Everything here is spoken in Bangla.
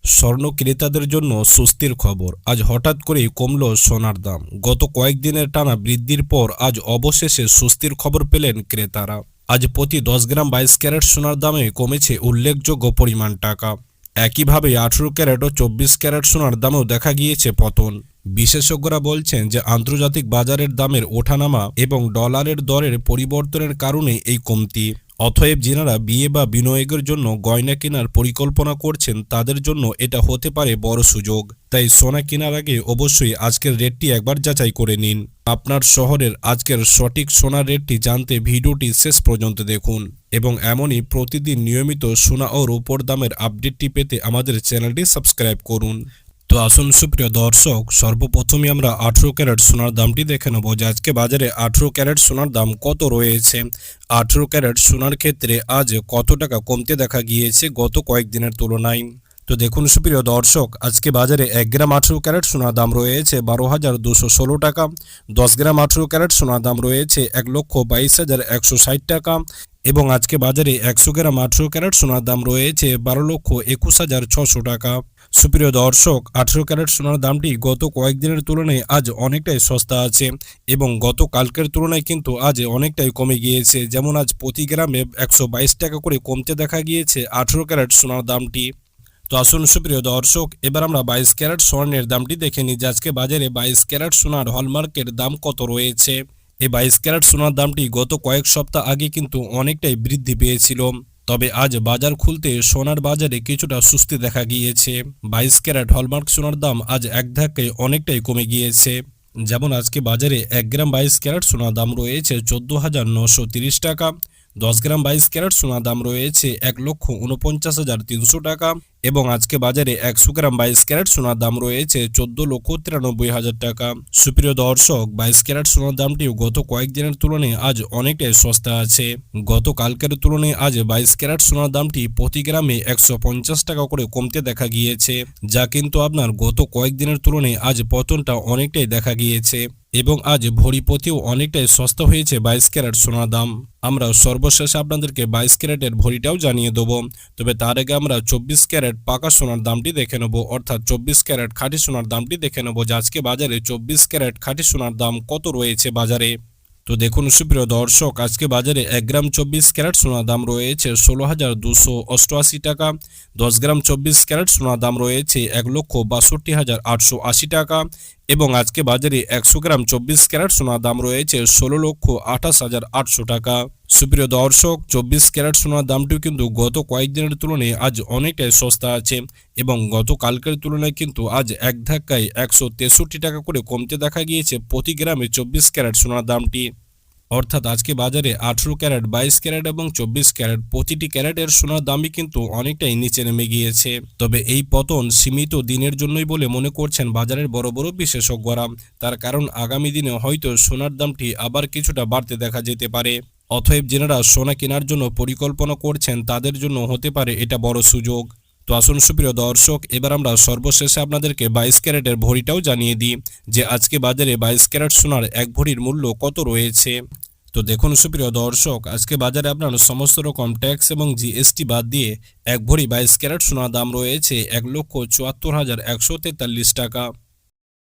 স্বর্ণ ক্রেতাদের জন্য স্বস্তির খবর। আজ হঠাৎ করেই কমল সোনার দাম। গত কয়েকদিনের টানা বৃদ্ধির পর আজ অবশেষে স্বস্তির খবর পেলেন ক্রেতারা। আজ প্রতি 10 গ্রাম 22 ক্যারেট সোনার দামে কমেছে উল্লেখযোগ্য পরিমাণ টাকা। একইভাবে 18 ক্যারেট ও 24 ক্যারেট সোনার দামেও দেখা গিয়েছে পতন। বিশেষজ্ঞরা বলছেন যে আন্তর্জাতিক বাজারের দামের ওঠানামা এবং ডলারের দরের পরিবর্তনের কারণে এই কমতি। অতএব যারা বিয়ে বা বিনিয়োগের জন্য গয়না কেনার পরিকল্পনা করছেন তাদের জন্য এটা হতে পারে বড় সুযোগ। তাই সোনা কেনার আগে অবশ্যই আজকের রেটটি একবার যাচাই করে নিন। আপনার শহরের আজকের সঠিক সোনার রেটটি জানতে ভিডিওটি শেষ পর্যন্ত দেখুন এবং এমনই প্রতিদিন নিয়মিত সোনা ও রূপোর দামের আপডেটটি পেতে আমাদের চ্যানেলটি সাবস্ক্রাইব করুন। তো আসুন সুপ্রিয় দর্শক, সর্বপ্রথমে আমরা 18 ক্যারেট সোনার দামটি দেখে নেব যে আজকে বাজারে 18 ক্যারেট সোনার দাম কত রয়েছে। 18 ক্যারেট সোনার ক্ষেত্রে আজ কত টাকা কমতে দেখা গিয়েছে গত কয়েকদিনের তুলনায়। তো দেখুন সুপ্রিয় দর্শক, আজকে বাজারে 1 গ্রাম 18 ক্যারেট সোনার দাম রয়েছে 12,216 টাকা। 10 গ্রাম 18 ক্যারেট সোনার দাম রয়েছে 1,22,160 টাকা এবং আজকে বাজারে 100 গ্রাম 18 ক্যারেট সোনার দাম রয়েছে 12,21,600 টাকা। সুপ্রিয় দর্শক, 18 ক্যারেট সোনার দামটি গত কয়েকদিনের তুলনায় আজ অনেকটাই সস্তা আছে এবং গত কালকের তুলনায় কিন্তু আজ অনেকটাই কমে গিয়েছে। যেমন আজ প্রতি গ্রামে 122 টাকা করে কমতে দেখা গিয়েছে 18 ক্যারেট সোনার দামটি। তো আসুন সুপ্রিয় দর্শক, এবার আমরা 22 ক্যারেট স্বর্ণের দামটি দেখে নিই যে আজকে বাজারে 22 ক্যারেট সোনার হলমার্কের দাম কত রয়েছে। এই 22 ক্যারেট সোনার দামটি গত কয়েক সপ্তাহ আগে কিন্তু অনেকটাই বৃদ্ধি পেয়েছিল, তবে আজ বাজার খুলতে সোনার বাজারে কিছুটা সুস্থি দেখা গিয়েছে। 22 ক্যারেট হলমার্ক সোনার দাম আজ এক ধাক্কায় অনেকটাই কমে গিয়েছে। যেমন আজকে বাজারে 1 গ্রাম 22 ক্যারেট সোনার দাম রয়েছে 14,930 টাকা। 10 গ্রাম 22 ক্যারেট সোনার দাম রয়েছে 1,49,300 টাকা এবং আজকে বাজারে 100 গ্রাম 22 ক্যারেট সোনার দাম রয়েছে 14,93,000 টাকা। সুপ্রিয় দর্শক, 22 ক্যারেট সোনার দামটিও গত কয়েকদিনের তুলনায় আজ অনেকটাই সস্তা আছে। গত কালকের তুলনায় আজ 22 ক্যারেট সোনার দামটি প্রতি গ্রামে 150 টাকা করে কমতে দেখা গিয়েছে, যা কিন্তু আপনার গত কয়েকদিনের তুলনায় আজ পতনটা অনেকটাই দেখা গিয়েছে এবং আজ ভরি প্রতিও অনেকটাই সস্তা হয়েছে 22 ক্যারেট সোনার দাম। আমরা সর্বশেষে আপনাদেরকে 22 ক্যারেটের ভরিটাও জানিয়ে দেবো, তবে তার আগে আমরা 24 ক্যারেট পাকা সোনার দামটি দেখে নেব, অর্থাৎ 24 ক্যারেট খাঁটি সোনার দামটি দেখে নেব যে আজকে বাজারে 24 ক্যারেট খাঁটি সোনার দাম কত রয়েছে বাজারে। তো দেখুন সুপ্রিয় দর্শক, আজকে বাজারে 1 গ্রাম 24 ক্যারেট সোনার দাম রয়েছে 16,288 টাকা। 10 গ্রাম 24 ক্যারেট সোনার দাম রয়েছে 1,62,880 টাকা এবং আজকে বাজারে 100 গ্রাম 24 ক্যারেট সোনার দাম রয়েছে 16,28,800 টাকা। সুপ্রিয় দর্শক, 24 ক্যারেট সোনার দামটিও কিন্তু গত কয়েকদিনের তুলনায় আজ অনেকটাই সস্তা আছে এবং গত কালকের তুলনায় কিন্তু আজ এক ধাক্কায় 163 টাকা করে কমতে দেখা গিয়েছে প্রতি গ্রামে 24 ক্যারেট সোনার দামটি। অর্থাৎ আজকে বাজারে 18 ক্যারেট 22 ক্যারেট এবং 24 ক্যারেট প্রতিটি ক্যারেটের সোনার দামই কিন্তু অনেকটাই নিচে নেমে গিয়েছে। তবে এই পতন সীমিত দিনের জন্যই বলে মনে করছেন বাজারের বড় বড় বিশেষজ্ঞরা। তার কারণ আগামী দিনে হয়তো সোনার দামটি আবার কিছুটা বাড়তে দেখা যেতে পারে। অতএব যারা সোনা কেনার জন্য পরিকল্পনা করছেন তাদের জন্য হতে পারে এটা বড় সুযোগ। তো আসুন সুপ্রিয় দর্শক, এবার আমরা সর্বশেষে আপনাদেরকে 22 ক্যারেটের ভরিটাও জানিয়ে দিই যে আজকে বাজারে 22 ক্যারেট সোনার এক ভরির মূল্য কত রয়েছে। তো দেখুন সুপ্রিয় দর্শক, আজকে বাজারে আপনার সমস্ত রকম ট্যাক্স এবং জিএসটি বাদ দিয়ে এক ভরি 22 ক্যারেট সোনার দাম রয়েছে 1,74,143 টাকা।